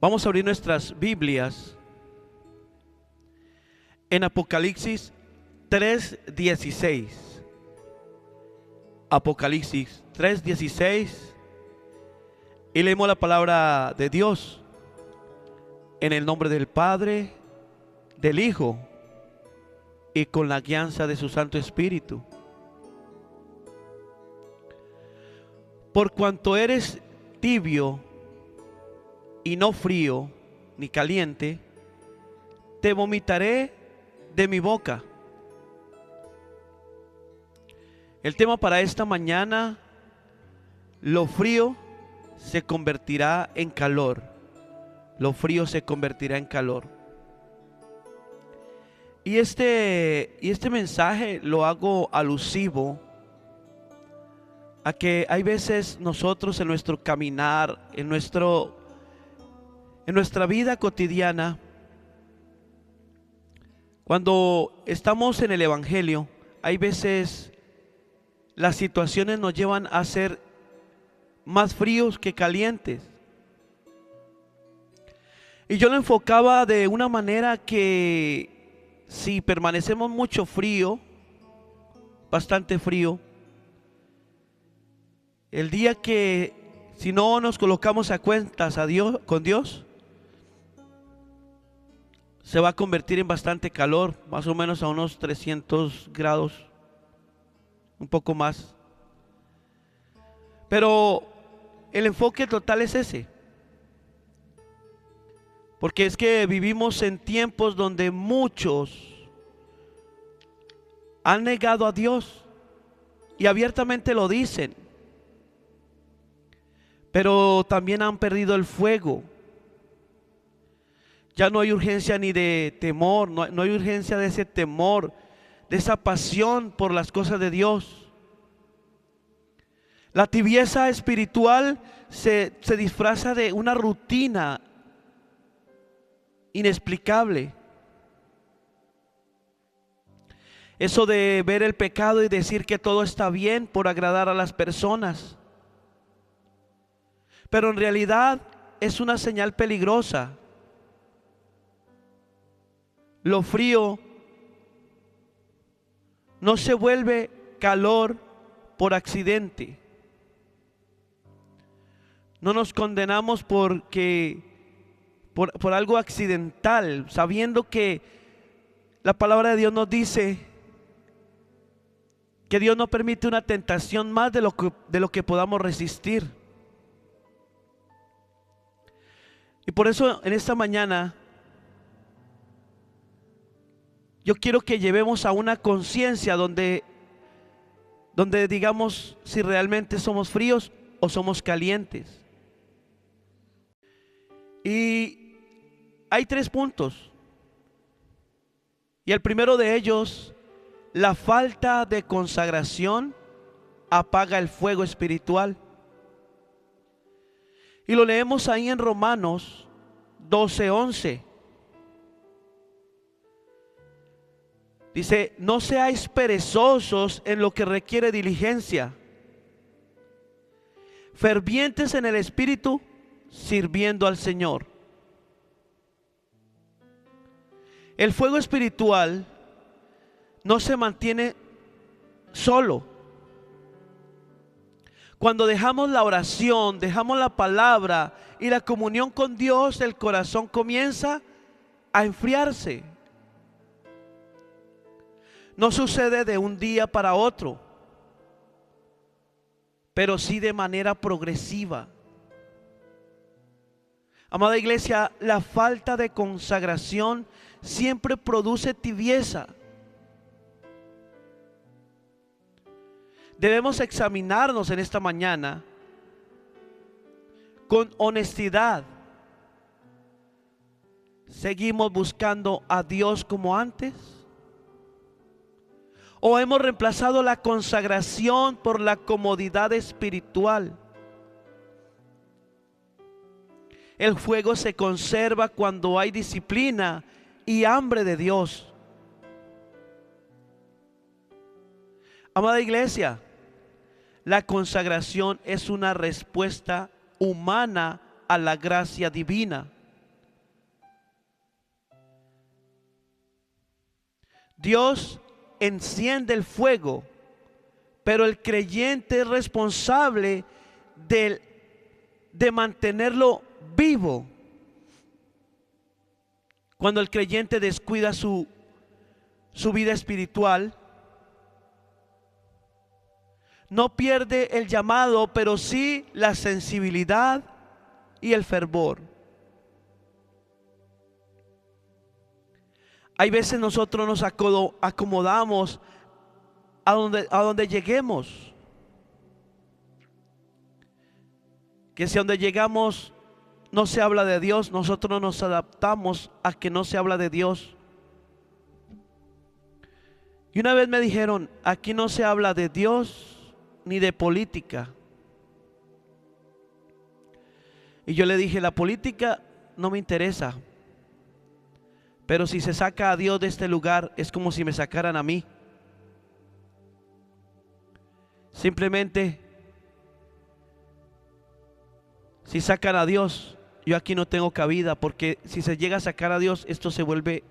Vamos a abrir nuestras Biblias en Apocalipsis 3:16. Apocalipsis 3:16. Y leemos la palabra de Dios en el nombre del Padre, del Hijo y con la guianza de su Santo Espíritu. Por cuanto eres tibio y no frío ni caliente, te vomitaré de mi boca. El tema para esta mañana: lo frío se convertirá en calor. Lo frío se convertirá en calor. Y este mensaje lo hago alusivo a que hay veces nosotros en nuestro caminar, en nuestra vida cotidiana, cuando estamos en el Evangelio, hay veces las situaciones nos llevan a ser más fríos que calientes. Y yo lo enfocaba de una manera que si permanecemos mucho frío, bastante frío, el día que si no nos colocamos a cuentas con Dios, se va a convertir en bastante calor, más o menos a unos 300 grados, un poco más. Pero el enfoque total es ese. Porque es que vivimos en tiempos donde muchos han negado a Dios y abiertamente lo dicen. Pero también han perdido el fuego. Ya no hay urgencia ni de temor, no hay urgencia de ese temor, de esa pasión por las cosas de Dios. La tibieza espiritual se disfraza de una rutina inexplicable. Eso de ver el pecado y decir que todo está bien por agradar a las personas. Pero en realidad es una señal peligrosa. Lo frío no se vuelve calor por accidente. No nos condenamos por algo accidental, sabiendo que la palabra de Dios nos dice que Dios no permite una tentación más de lo que podamos resistir. Y por eso en esta mañana yo quiero que llevemos a una conciencia donde digamos si realmente somos fríos o somos calientes. Y hay 3 puntos. Y el primero de ellos: la falta de consagración apaga el fuego espiritual. Y lo leemos ahí en Romanos 12:11. Dice: no seáis perezosos en lo que requiere diligencia, fervientes en el espíritu, sirviendo al Señor. El fuego espiritual no se mantiene solo. Cuando dejamos la oración, dejamos la palabra y la comunión con Dios, el corazón comienza a enfriarse. No sucede de un día para otro, pero sí de manera progresiva. Amada iglesia, la falta de consagración siempre produce tibieza. Debemos examinarnos en esta mañana con honestidad. ¿Seguimos buscando a Dios como antes? ¿O hemos reemplazado la consagración por la comodidad espiritual? El fuego se conserva cuando hay disciplina y hambre de Dios. Amada iglesia, la consagración es una respuesta humana a la gracia divina. Dios enciende el fuego, pero el creyente es responsable de mantenerlo vivo. Cuando el creyente descuida su vida espiritual, no pierde el llamado, pero sí la sensibilidad y el fervor. Hay veces nosotros nos acomodamos a donde lleguemos. Que si a donde llegamos no se habla de Dios, nosotros nos adaptamos a que no se habla de Dios. Y una vez me dijeron, aquí no se habla de Dios ni de política. Y yo le dije, la política no me interesa, pero si se saca a Dios de este lugar es como si me sacaran a mí. Simplemente, si sacan a Dios, yo aquí no tengo cabida, porque si se llega a sacar a Dios, esto se vuelve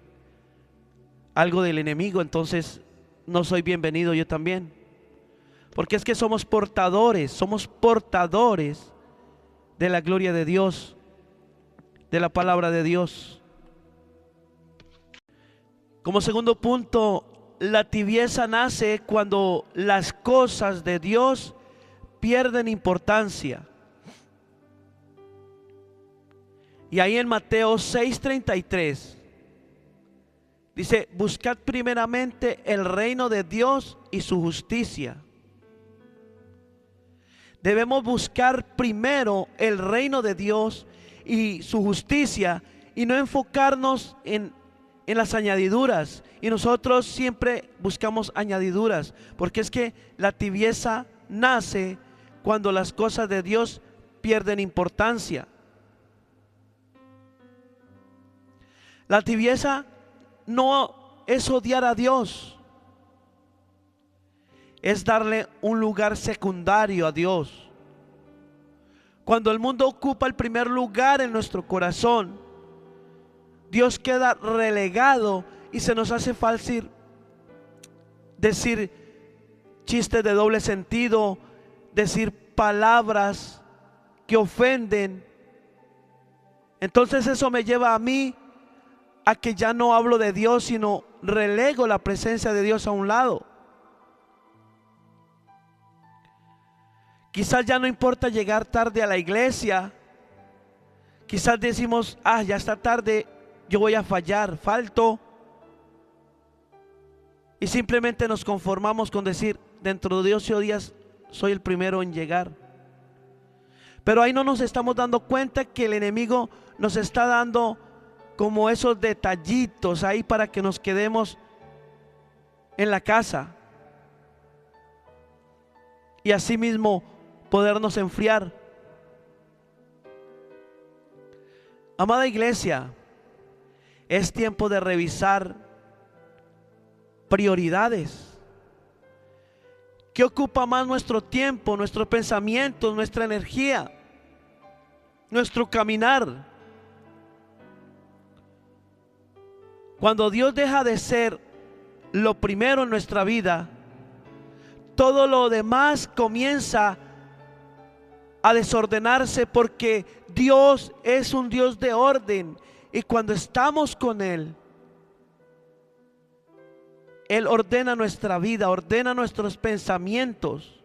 algo del enemigo, entonces no soy bienvenido yo también. Porque es que somos portadores de la gloria de Dios, de la palabra de Dios. Como segundo punto, la tibieza nace cuando las cosas de Dios pierden importancia. Y ahí en Mateo 6:33 dice, buscad primeramente el reino de Dios y su justicia. Debemos buscar primero el reino de Dios y su justicia y no enfocarnos en las añadiduras. Y nosotros siempre buscamos añadiduras, porque es que la tibieza nace cuando las cosas de Dios pierden importancia. La tibieza no es odiar a Dios, es darle un lugar secundario a Dios. Cuando el mundo ocupa el primer lugar en nuestro corazón, Dios queda relegado y se nos hace fácil decir chistes de doble sentido, decir palabras que ofenden. Entonces eso me lleva a mí a que ya no hablo de Dios, sino relego la presencia de Dios a un lado. Quizás ya no importa llegar tarde a la iglesia. Quizás decimos, ya está tarde, yo voy a falto. Y simplemente nos conformamos con decir, dentro de 8 días soy el primero en llegar. Pero ahí no nos estamos dando cuenta que el enemigo nos está dando como esos detallitos ahí para que nos quedemos en la casa y así mismo podernos enfriar. Amada iglesia, es tiempo de revisar prioridades. ¿Qué ocupa más nuestro tiempo, nuestros pensamientos, nuestra energía, nuestro caminar? Cuando Dios deja de ser lo primero en nuestra vida, todo lo demás comienza a desordenarse, porque Dios es un Dios de orden, y cuando estamos con Él, Él ordena nuestra vida, ordena nuestros pensamientos.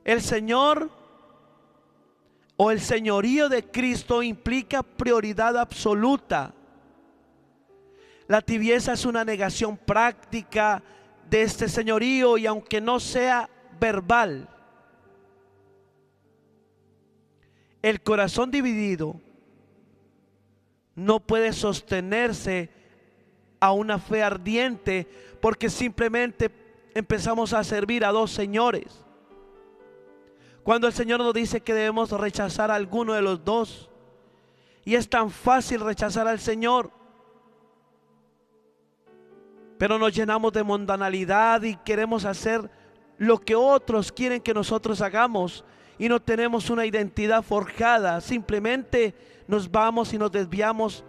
El Señor o el señorío de Cristo implica prioridad absoluta. La tibieza es una negación práctica de este señorío, y aunque no sea verbal, el corazón dividido no puede sostenerse a una fe ardiente, porque simplemente empezamos a servir a dos señores. Cuando el Señor nos dice que debemos rechazar a alguno de los dos, y es tan fácil rechazar al Señor, pero nos llenamos de mundanalidad y queremos hacer lo que otros quieren que nosotros hagamos, y no tenemos una identidad forjada. Simplemente nos vamos y nos desviamos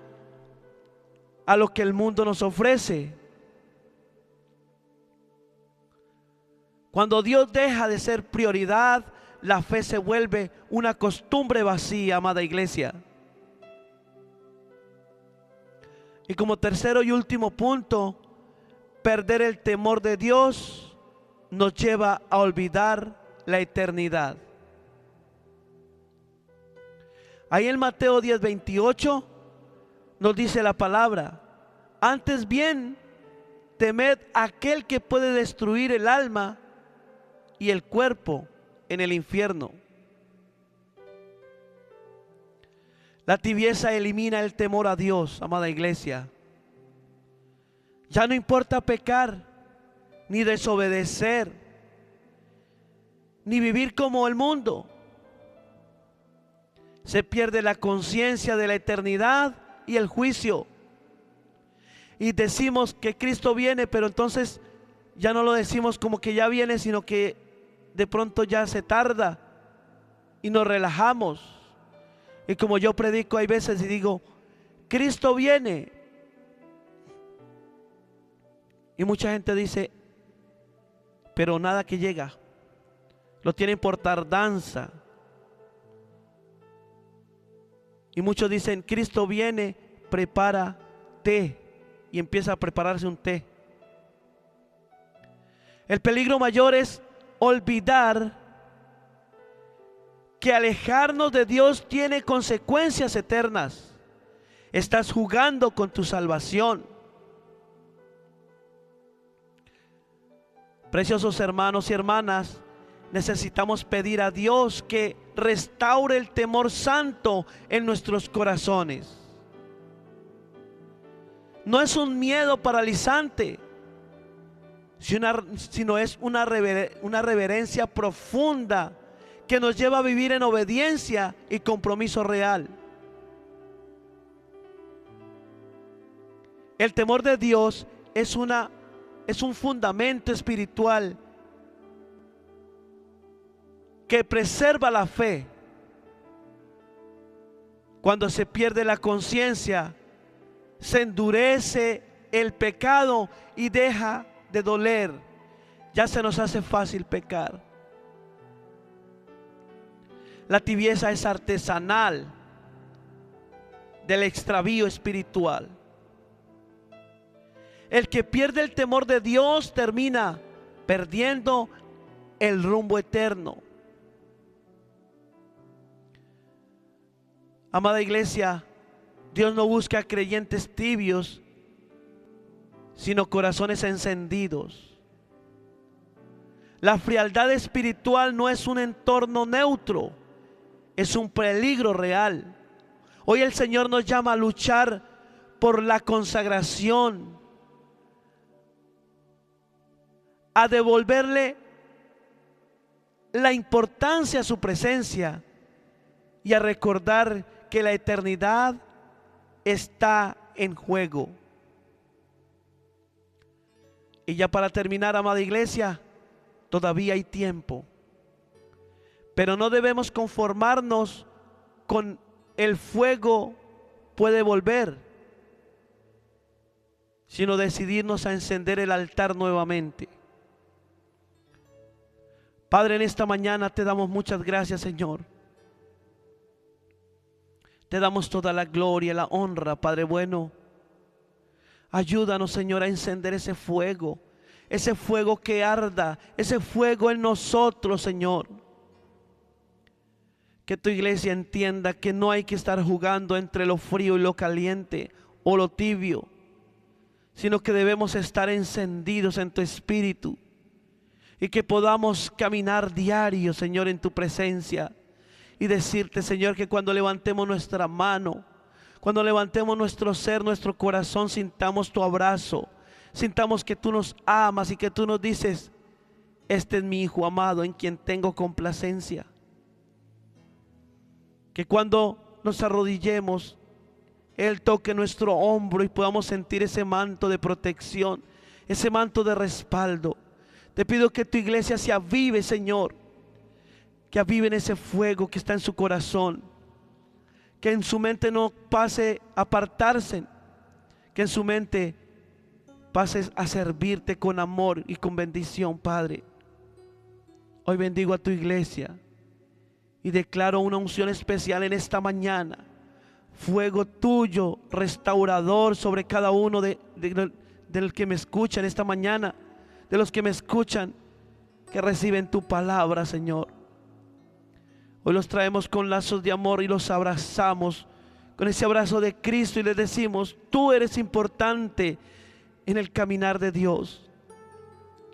a lo que el mundo nos ofrece. Cuando Dios deja de ser prioridad, la fe se vuelve una costumbre vacía, amada iglesia. Y como tercero y último punto, perder el temor de Dios nos lleva a olvidar la eternidad. Ahí en Mateo 10:28 nos dice la palabra: antes bien, temed a aquel que puede destruir el alma y el cuerpo en el infierno. La tibieza elimina el temor a Dios, amada iglesia. Ya no importa pecar, ni desobedecer, ni vivir como el mundo. Se pierde la conciencia de la eternidad y el juicio. Y decimos que Cristo viene, pero entonces ya no lo decimos como que ya viene, sino que de pronto ya se tarda y nos relajamos. Y como yo predico, hay veces y digo, Cristo viene. Y mucha gente dice, pero nada que llega. Lo tienen por tardanza. Y muchos dicen, Cristo viene, prepárate. Y empieza a prepararse un té. El peligro mayor es olvidar que alejarnos de Dios tiene consecuencias eternas. Estás jugando con tu salvación. Preciosos hermanos y hermanas, necesitamos pedir a Dios que restaure el temor santo en nuestros corazones. No es un miedo paralizante, sino es una reverencia profunda que nos lleva a vivir en obediencia y compromiso real. El temor de Dios es un fundamento espiritual que preserva la fe. Cuando se pierde la conciencia, se endurece el pecado y deja de doler. Ya se nos hace fácil pecar. La tibieza es artesanal del extravío espiritual. El que pierde el temor de Dios termina perdiendo el rumbo eterno. Amada iglesia, Dios no busca creyentes tibios, sino corazones encendidos. La frialdad espiritual no es un entorno neutro, es un peligro real. Hoy el Señor nos llama a luchar por la consagración, a devolverle la importancia a su presencia y a recordar que la eternidad está en juego. Y ya para terminar, amada iglesia, todavía hay tiempo, pero no debemos conformarnos con el fuego puede volver, sino decidirnos a encender el altar nuevamente. Padre, en esta mañana te damos muchas gracias, Señor. Te damos toda la gloria, la honra, Padre bueno. Ayúdanos, Señor, a encender ese fuego que arda, ese fuego en nosotros, Señor. Que tu iglesia entienda que no hay que estar jugando entre lo frío y lo caliente o lo tibio, sino que debemos estar encendidos en tu espíritu y que podamos caminar diario, Señor, en tu presencia y decirte, Señor, que cuando levantemos nuestra mano, cuando levantemos nuestro ser, nuestro corazón, sintamos tu abrazo, sintamos que tú nos amas y que tú nos dices, este es mi Hijo amado en quien tengo complacencia. Que cuando nos arrodillemos, Él toque nuestro hombro y podamos sentir ese manto de protección, ese manto de respaldo. Te pido que tu iglesia se avive, Señor, que aviven ese fuego que está en su corazón, que en su mente no pase a apartarse, que en su mente pases a servirte con amor y con bendición, Padre. Hoy bendigo a tu iglesia y declaro una unción especial en esta mañana. Fuego tuyo, restaurador sobre cada uno del que me escucha en esta mañana, de los que me escuchan, que reciben tu palabra, Señor. Hoy los traemos con lazos de amor y los abrazamos con ese abrazo de Cristo y les decimos: tú eres importante en el caminar de Dios.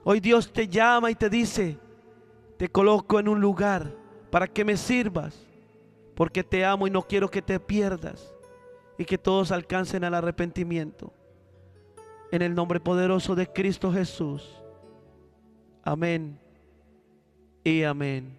Hoy Dios te llama y te dice: te coloco en un lugar para que me sirvas, porque te amo y no quiero que te pierdas y que todos alcancen al arrepentimiento. En el nombre poderoso de Cristo Jesús. Amén y amén.